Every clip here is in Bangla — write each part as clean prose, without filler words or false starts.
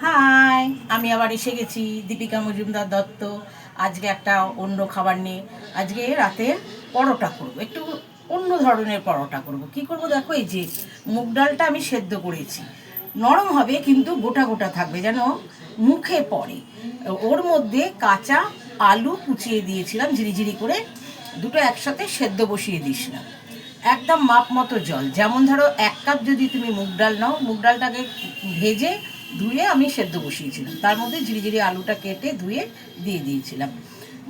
হাই, আমি আবার এসে গেছি দীপিকা মজুমদার দত্ত। আজকে একটা অন্য খাবার নিয়ে। আজকে রাতে পরোটা করব, একটু অন্য ধরনের পরোটা করব। কি করব দেখো, এই যে মুগ ডালটা আমি সেদ্ধ করেছি, নরম হবে কিন্তু গোটা গোটা থাকবে, যেন মুখে পড়ে। ওর মধ্যে কাঁচা আলু কুচিয়ে দিয়েছিলাম ঝিরিঝিরি করে, দুটো একসাথে সেদ্ধ বসিয়ে দিয়েছিলাম। একদম মাপ মতো জল, যেমন ধরো 1 কাপ যদি তুমি মুগ ডাল নাও, মুগ ডালটাকে ভেজে ধুয়ে আমি সেদ্ধ বসিয়েছিলাম, তার মধ্যে ঝিরিঝিরি আলুটা কেটে ধুয়ে দিয়ে দিয়েছিলাম।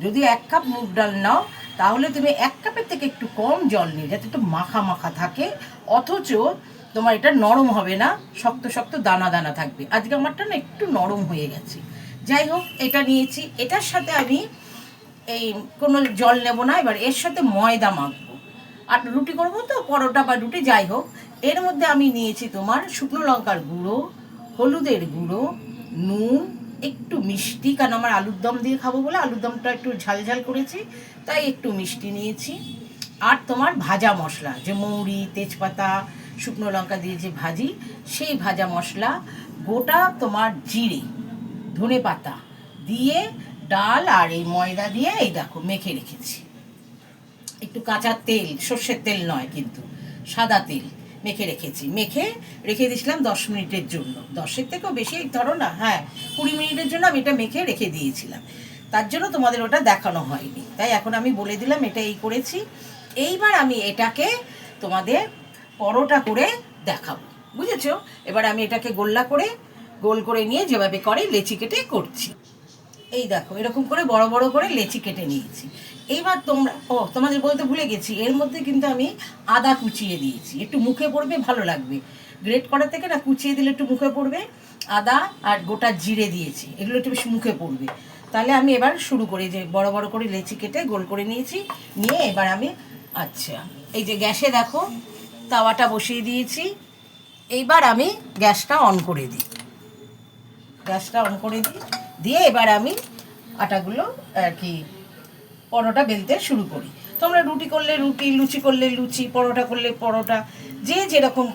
যদি 1 কাপ মুগ ডাল নাও, তাহলে তুমি 1 কাপের থেকে একটু কম জল নিয়ে, যাতে একটু মাখা মাখা থাকে, অথচ তোমার এটা নরম হবে না, শক্ত শক্ত দানা দানা থাকবে। আজকে আমারটা না একটু নরম হয়ে গেছে। যাই হোক, এটা নিয়েছি, এটার সাথে আমি এই কোনো জল নেব না। এবার এর সাথে ময়দা মাখবো, আর রুটি করবো তো, পরোটা বা রুটি যাই হোক। এর মধ্যে আমি নিয়েছি তোমার শুকনো লঙ্কার গুঁড়ো, হলুদের গুঁড়ো, নুন, একটু মিষ্টি, কারণ আমার আলুর দম দিয়ে খাবো বলে আলুর দমটা একটু ঝাল ঝাল করেছি, তাই একটু মিষ্টি নিয়েছি। আর তোমার ভাজা মশলা, যে মৌরি, তেজপাতা, শুকনো লঙ্কা দিয়ে যে ভাজি, সেই ভাজা মশলা, গোটা তোমার জিরে, ধনে পাতা দিয়ে, ডাল আর এই ময়দা দিয়ে এই দেখো মেখে রেখেছি। একটু কাঁচা তেল, সর্ষের তেল নয় কিন্তু, সাদা তেল মেখে রেখেছি। মেখে রেখে দিয়েছিলাম 10 মিনিটের জন্য, 10-এর থেকেও বেশি ধরো না, হ্যাঁ 20 মিনিটের জন্য আমি এটা মেখে রেখে দিয়েছিলাম। তার জন্য তোমাদের ওটা দেখানো হয়নি, তাই এখন আমি বলে দিলাম এটা এই করেছি। এইবার আমি এটাকে তোমাদের পরোটা করে দেখাবো, বুঝেছো? এবার আমি এটাকে গোল্লা করে, গোল করে নিয়ে যেভাবে করে লেচি কেটে করছি। এই দেখো এরকম করে বড় বড় করে লেচি কেটে নিয়েছি। এইবার তোমরা, তোমাদের বলতে ভুলে গেছি, এর মধ্যে কিন্তু আমি আদা কুচিয়ে দিয়েছি, একটু মুখে পড়বে, ভালো লাগবে। গ্রেট করার থেকে না কুচিয়ে দিলে একটু মুখে পড়বে। আদা আর গোটা জিরে দিয়েছি, এগুলো একটু বেশি মুখে পড়বে। তাহলে আমি এবার শুরু করি, যে বড় বড় করে লেচি কেটে গোল করে নিয়েছি। নিয়ে এবার আমি, আচ্ছা, এই যে গ্যাসে দেখো তাওয়াটা বসিয়ে দিয়েছি। এইবার আমি গ্যাসটা অন করে দিই, গ্যাসটা অন করে দিই, দিয়ে এবার আমি আটাগুলো আর কি পরোটা বেলতে শুরু করি। তোমরা রুটি করলে রুটি, লুচি করলে লুচি, পরোটা করলে পরোটা, যে যেরকম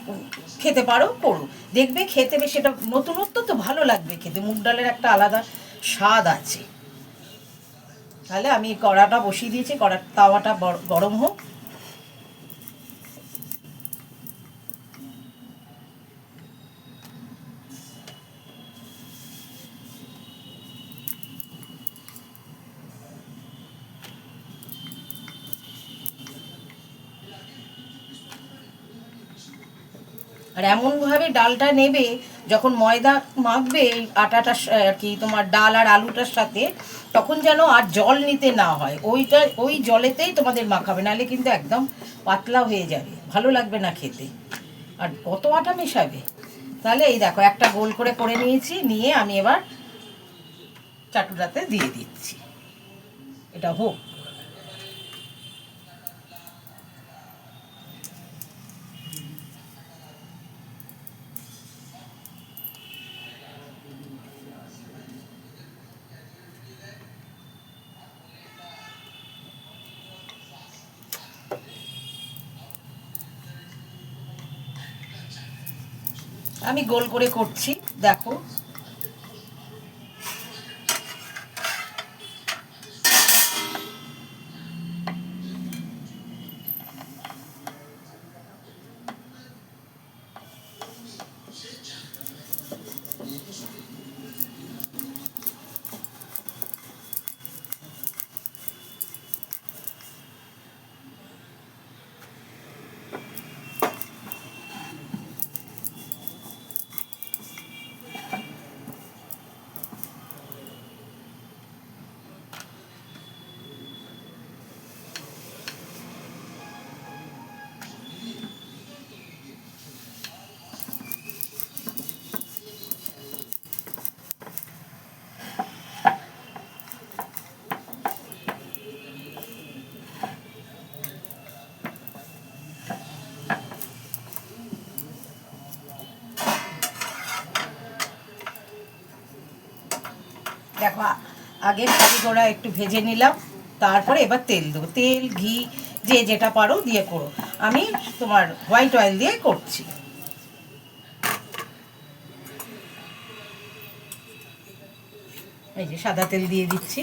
খেতে পারো করো। দেখবে খেতে বেশ, এটা নতুনত্ব তো, ভালো লাগবে খেতে, মুগ ডালের একটা আলাদা স্বাদ আছে। তাহলে আমি কড়াটা বসিয়ে দিয়েছি, তাওয়াটা গরম হোক। আর এমনভাবে ডালটা নেবে, যখন ময়দা মাখবে এই আটাটা আর কি তোমার ডাল আর আলুটার সাথে, তখন যেন আর জল নিতে না হয়, ওই জলেতেই তোমাদের মাখাবে, নাহলে কিন্তু একদম পাতলা হয়ে যাবে, ভালো লাগবে না খেতে। আর কত আটা মেশাবে? তাহলে এই দেখো একটা গোল করে করে নিয়েছি, নিয়ে আমি এবার চাটুটাতে দিয়ে দিচ্ছি, এটা হোক। আমি গোল করে করছি, দেখো। দেখো আগে ভাজি গোড়া একটু ভেজে নিলাম, তারপরে এবার তেল দেবো, তেল ঘি যে যেটা পারো দিয়ে করো। আমি তোমার হোয়াইট অয়েল দিয়ে করছি। এই যে সাদা তেল দিয়ে দিচ্ছি।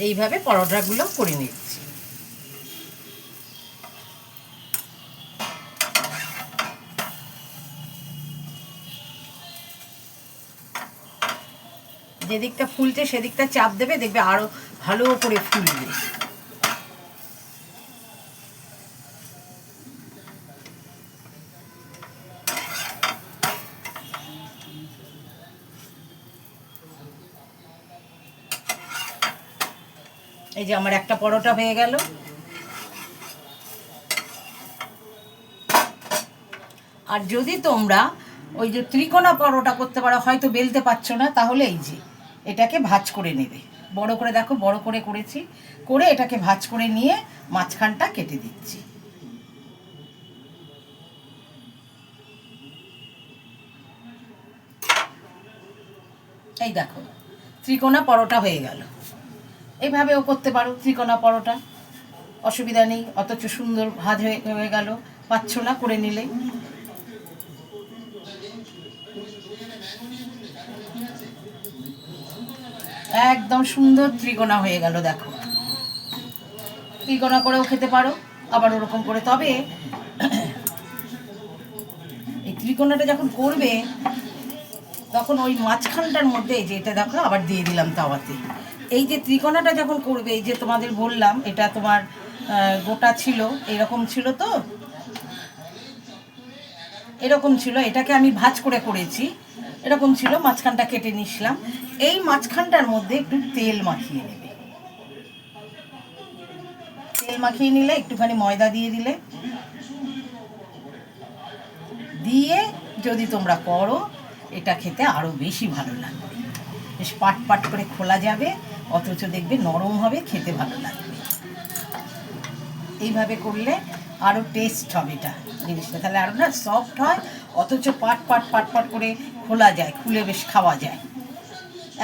এইভাবে পরোটাগুলো করে নিচ্ছি। যেদিকটা ফুলছে সেদিকটা চাপ দেবে, দেখবে আরো ভালো করে ফুলবে। এই যে আমার একটা পরোটা হয়ে গেল। আর যদি তোমরা ওই যে ত্রিকোণা পরোটা করতে পারো, হয়তো বেলতে পারছো না, তাহলে এই যে এটাকে ভাঁজ করে নেবে। বড় করে দেখো, বড় করে করেছি, করে এটাকে ভাঁজ করে নিয়ে মাঝখানটা কেটে দিচ্ছি। এই দেখো ত্রিকোণা পরোটা হয়ে গেল। এইভাবেও করতে পারো ত্রিকোণা পরোটা, অসুবিধা নেই। অথচ সুন্দর ভাজ হয়ে গেল, পাচ্ছ না করে নিলে। একদম সুন্দর ত্রিকোণা হয়ে গেল। দেখো ত্রিকোণা করেও খেতে পারো, আবার ওরকম করে। তবে এই ত্রিকোণাটা যখন করবে তখন ওই মাঝখানটার মধ্যে, এই যে এটা দেখো আবার দিয়ে দিলাম তাওয়াতে, এই যে ত্রিকোণাটা যখন করবে, এই যে তোমাদের বললাম এটা তোমার গোটা ছিল, এরকম ছিল, তো এরকম ছিল, এটাকে আমি ভাঁজ করে করেছি, এরকম ছিল, মাঝখানটা কেটে নিছিলাম। এই মাঝখানটার মধ্যে একটু তেল মাখিয়ে নেবে। তেল মাখিয়ে নিলে, একটুখানি ময়দা দিয়ে দিলে, দিয়ে যদি তোমরা করো, এটা খেতে আরও বেশি ভালো লাগবে। বেশ পাট পাট করে খোলা যাবে, অথচ দেখবে নরম হবে, খেতে ভালো লাগবে। এইভাবে করলে আরও টেস্ট হবে এটা জিনিসটা, তাহলে আরও না সফট হয়, অথচ পাট পাট পাট পাট করে খোলা যায়, খুলে বেশ খাওয়া যায়।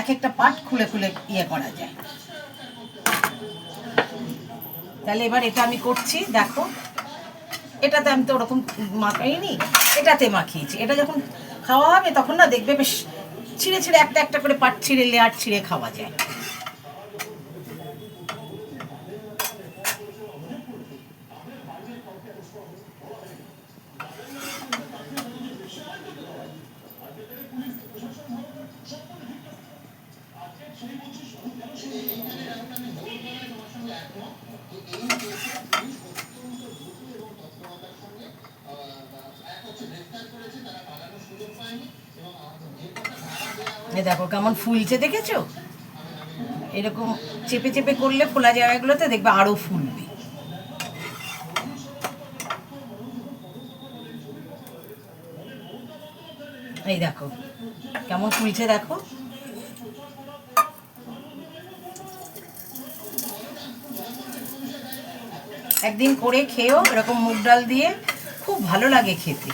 এক একটা পাট খুলে খুলে ইয়ে করা যায়। তাহলে এবার এটা আমি করছি, দেখো এটাতে আমি তো ওরকম মাখাইনি, এটাতে মাখিয়েছি। এটা যখন খাওয়া হবে তখন না দেখবে বেশ ছিঁড়ে ছিঁড়ে একটা একটা করে পাট ছিঁড়ে, লেয়ার ছিঁড়ে খাওয়া যায়। এই দেখো কেমন ফুলছে, দেখেছো? এরকম চেপে চেপে করলে ফোলা জায়গাগুলোতে দেখবে আরো ফুলবে। এই দেখো কেমন ফুলছে, দেখো। একদিন করে খেয়েও, এরকম মুগ ডাল দিয়ে, খুব ভালো লাগে খেতে।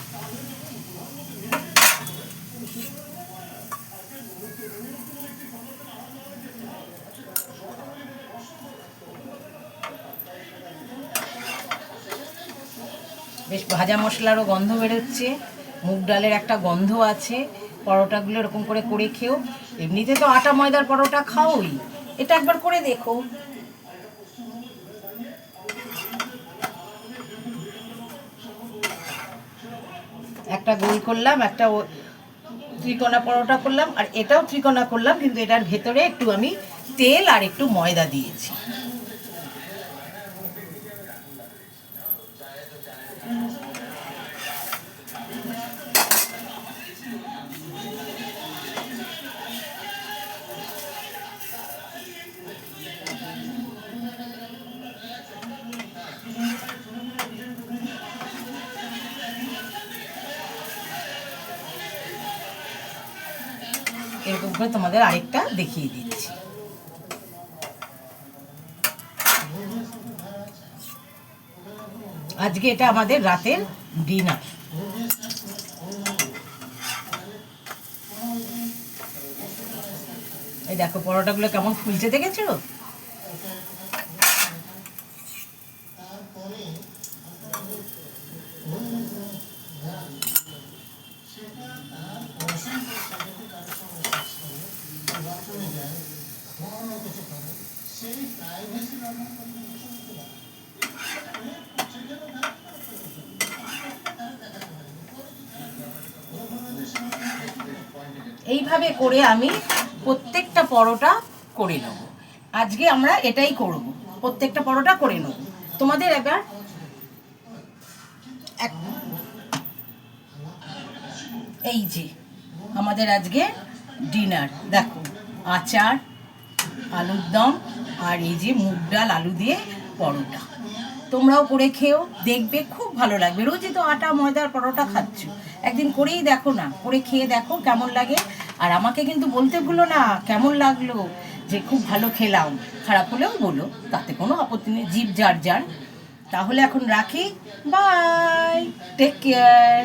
বেশ ভাজা মশলারও গন্ধ বেরোচ্ছে, মুগ ডালের একটা গন্ধ আছে। পরোটাগুলো এরকম করে করে খেও। এমনিতে তো আটা ময়দার পরোটা খাওই, এটা একবার করে দেখো। একটা গোল করলাম, একটা ত্রিকোণা পরোটা করলাম, আর এটাও ত্রিকোণা করলাম, কিন্তু এটার ভেতরে একটু আমি তেল আর একটু ময়দা দিয়েছি। এরকম করে তোমাদের আরেকটা দেখিয়ে দিচ্ছি। আজকে এটা আমাদের রাতের ডিনার। এই দেখো পরোটাগুলো কেমন ফুলছে, দেখেছো? এইভাবে করে আমি প্রত্যেকটা পরোটা করে নেব। আজকে আমরা এটাই করব, প্রত্যেকটা পরোটা করে নেব। তোমাদের এবার এই যে আমাদের আজকে ডিনার দেখো, আচার, আলুর দম আর এই যে মুগ ডাল আলু দিয়ে পরোটা। তোমরাও করে খেও, দেখবে খুব ভালো লাগবে। রোজই তো আটা ময়দার পরোটা খাচ্ছ, একদিন করেই দেখো না, করে খেয়ে দেখো কেমন লাগে। আর আমাকে কিন্তু বলতে ভুলো না কেমন লাগলো, যে খুব ভালো খেলাম। খারাপ হলেও বলো, তাতে কোনো আপত্তি নেই, জিভ যার যার। তাহলে এখন রাখি, বাই, টেক কেয়ার।